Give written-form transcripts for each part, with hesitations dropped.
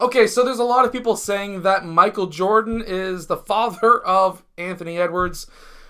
Okay, so there's a lot of people saying that Michael Jordan is the father of Anthony Edwards.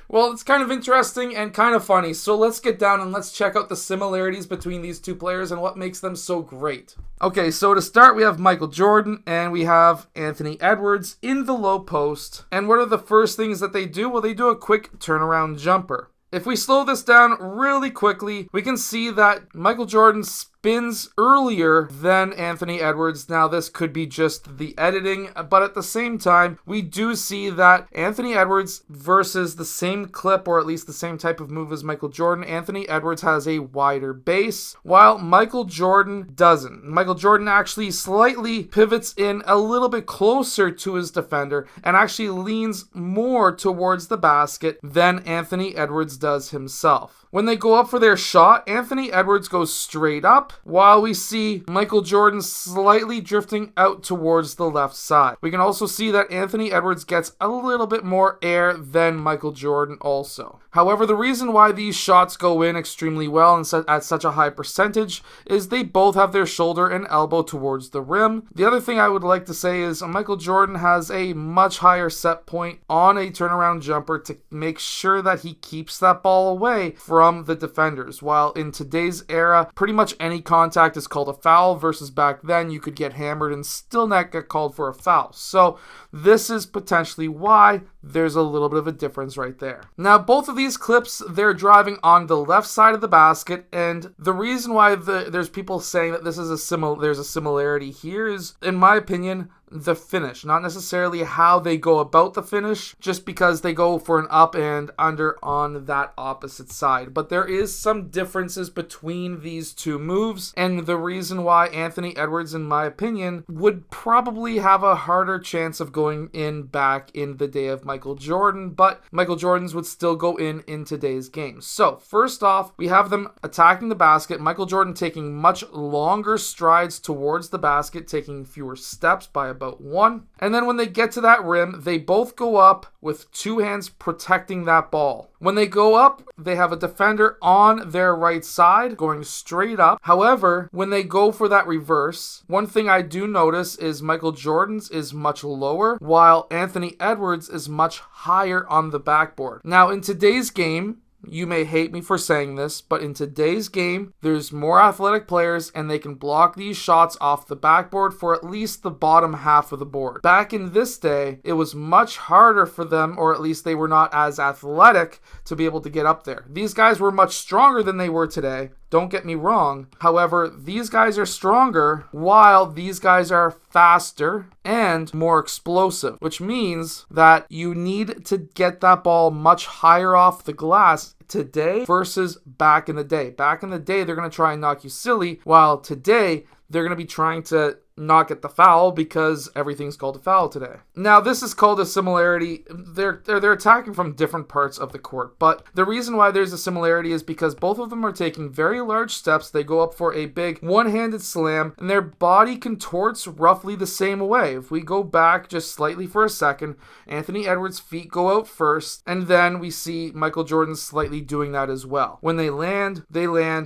Well, it's kind of interesting and kind of funny, so let's get down and let's check out the similarities between these two players and what makes them so great. Okay, so to start, we have Michael Jordan and we have Anthony Edwards in the low post. And what are the first things that they do? Well, they do a quick turnaround jumper. If we slow this down really quickly, we can see that Michael Jordan spins earlier than Anthony Edwards. Now, this could be just the editing, but at the same time, we do see that Anthony Edwards versus the same clip, or at least the same type of move as Michael Jordan, Anthony Edwards has a wider base, while Michael Jordan doesn't. Michael Jordan actually slightly pivots in a little bit closer to his defender and actually leans more towards the basket than Anthony Edwards does himself. When they go up for their shot, Anthony Edwards goes straight up, while we see Michael Jordan slightly drifting out towards the left side. We can also see that Anthony Edwards gets a little bit more air than Michael Jordan also. However, the reason why these shots go in extremely well and at such a high percentage is they both have their shoulder and elbow towards the rim. The other thing I would like to say is Michael Jordan has a much higher set point on a turnaround jumper to make sure that he keeps that ball away from the defenders. While in today's era, pretty much any contact is called a foul, versus back then you could get hammered and still not get called for a foul. So this is potentially why there's a little bit of a difference right there. Now, both of these clips, they're driving on the left side of the basket, and the reason why there's people saying that this is there's a similarity here is, in my opinion, the finish, not necessarily how they go about the finish, just because they go for an up and under on that opposite side. But there is some differences between these two moves, and the reason why Anthony Edwards, in my opinion, would probably have a harder chance of going in back in the day of Michael Jordan, but Michael Jordan's would still go in today's game. So first off, we have them attacking the basket, Michael Jordan taking much longer strides towards the basket, taking fewer steps by about one. And then when they get to that rim, they both go up with two hands protecting that ball. When they go up, they have a defender on their right side going straight up. However, when they go for that reverse, one thing I do notice is Michael Jordan's is much lower, while Anthony Edwards is much higher on the backboard. Now, in today's game, you may hate me for saying this, but in today's game, there's more athletic players and they can block these shots off the backboard for at least the bottom half of the board. Back in this day, it was much harder for them, or at least they were not as athletic to be able to get up there. These guys were much stronger than they were today. Don't get me wrong. However, these guys are stronger while these guys are faster and more explosive, which means that you need to get that ball much higher off the glass today versus back in the day. Back in the day, they're going to try and knock you silly, while today, they're going to be trying to not get the foul because everything's called a foul today. Now, this is called a similarity. They're attacking from different parts of the court, but the reason why there's a similarity is because both of them are taking very large steps. They go up for a big one-handed slam, and their body contorts roughly the same way. If we go back just slightly for a second, Anthony Edwards' feet go out first, and then we see Michael Jordan slightly doing that as well. When they land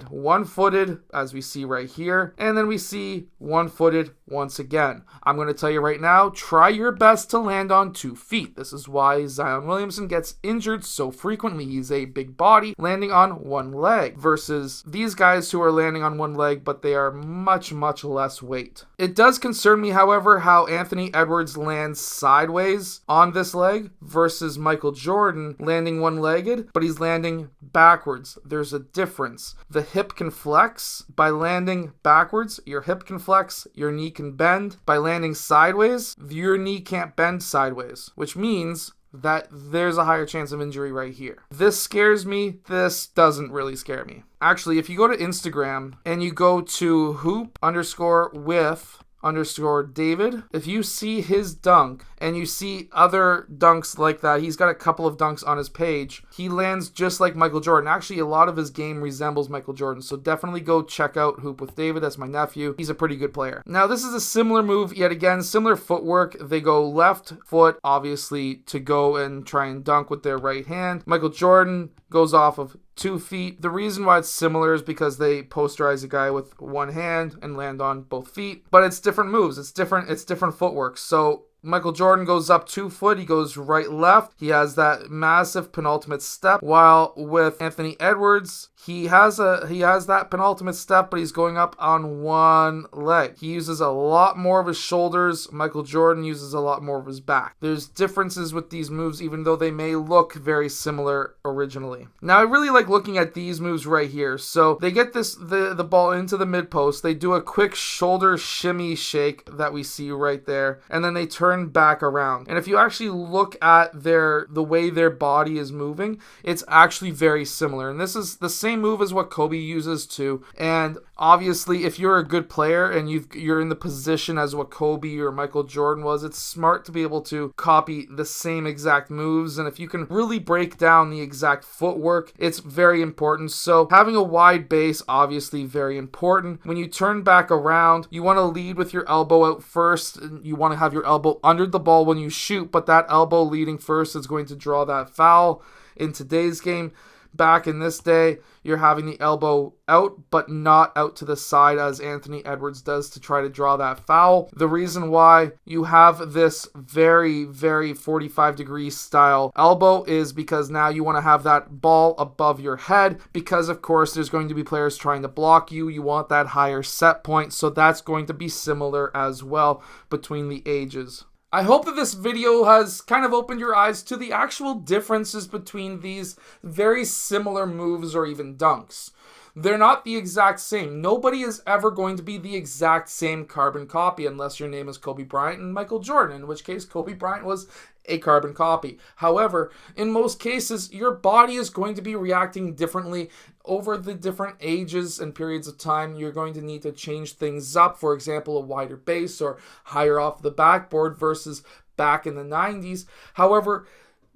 one-footed, as we see right here, and then we see one-footed once again. I'm going to tell you right now, try your best to land on 2 feet. This is why Zion Williamson gets injured so frequently. He's a big body landing on one leg versus these guys who are landing on one leg, but they are much, much less weight. It does concern me, however, how Anthony Edwards lands sideways on this leg versus Michael Jordan landing one-legged, but he's landing backwards. There's a difference. The hip can flex by landing backwards. Your hip can flex, your knee can bend. By landing sideways, your knee can't bend sideways, which means that there's a higher chance of injury right here. This scares me. This doesn't really scare me. Actually, if you go to Instagram and you go to hoop_with_David, if you see his dunk and you see other dunks like that. He's got a couple of dunks on his page. He lands just like Michael Jordan. Actually, a lot of his game resembles Michael Jordan, so definitely go check out Hoop with David. That's my nephew. He's a pretty good player. Now, this is a similar move, yet again, similar footwork. They go left foot, obviously, to go and try and dunk with their right hand. Michael Jordan goes off of 2 feet. The reason why it's similar is because they posterize a guy with one hand and land on both feet, but it's different moves. It's different footwork. So Michael Jordan goes up 2 foot. He goes right left. He has that massive penultimate step, while with Anthony Edwards, he has that penultimate step, but he's going up on one leg. He uses a lot more of his shoulders. Michael Jordan uses a lot more of his back. There's differences with these moves, even though they may look very similar originally. Now, I really like looking at these moves right here. So they get the ball into the mid post. They do a quick shoulder shimmy shake that we see right there, and then they turn back around. And if you actually look at the way their body is moving, it's actually very similar. And this is the same move as what Kobe uses too. And obviously, if you're a good player and you're in the position as what Kobe or Michael Jordan was, it's smart to be able to copy the same exact moves. And if you can really break down the exact footwork, it's very important. So having a wide base, obviously very important. When you turn back around, you want to lead with your elbow out first. And you want to have your elbow under the ball when you shoot, but that elbow leading first is going to draw that foul. In today's game, back in this day, you're having the elbow out, but not out to the side as Anthony Edwards does to try to draw that foul. The reason why you have this very, very 45-degree style elbow is because now you want to have that ball above your head, because of course there's going to be players trying to block you. You want that higher set point, so that's going to be similar as well between the ages. I hope that this video has kind of opened your eyes to the actual differences between these very similar moves or even dunks. They're not the exact same. Nobody is ever going to be the exact same carbon copy unless your name is Kobe Bryant and Michael Jordan, in which case Kobe Bryant was a carbon copy. However, in most cases, your body is going to be reacting differently over the different ages and periods of time. You're going to need to change things up. For example, a wider base or higher off the backboard versus back in the 90s. However,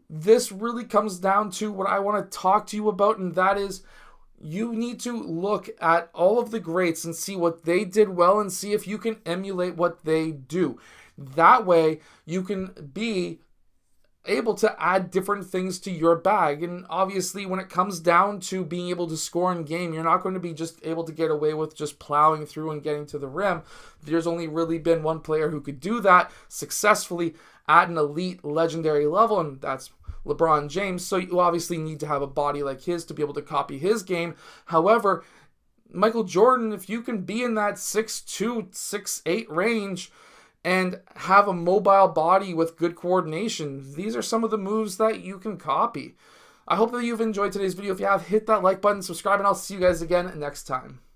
this really comes down to what I want to talk to you about, and that is you need to look at all of the greats and see what they did well and see if you can emulate what they do. That way, you can be able to add different things to your bag. And obviously, when it comes down to being able to score in game, you're not going to be just able to get away with just plowing through and getting to the rim. There's only really been one player who could do that successfully at an elite legendary level, and that's LeBron James. So you obviously need to have a body like his to be able to copy his game. However, Michael Jordan, if you can be in that 6'2", 6'8" range and have a mobile body with good coordination, these are some of the moves that you can copy. I hope that you've enjoyed today's video. If you have, hit that like button, subscribe, and I'll see you guys again next time.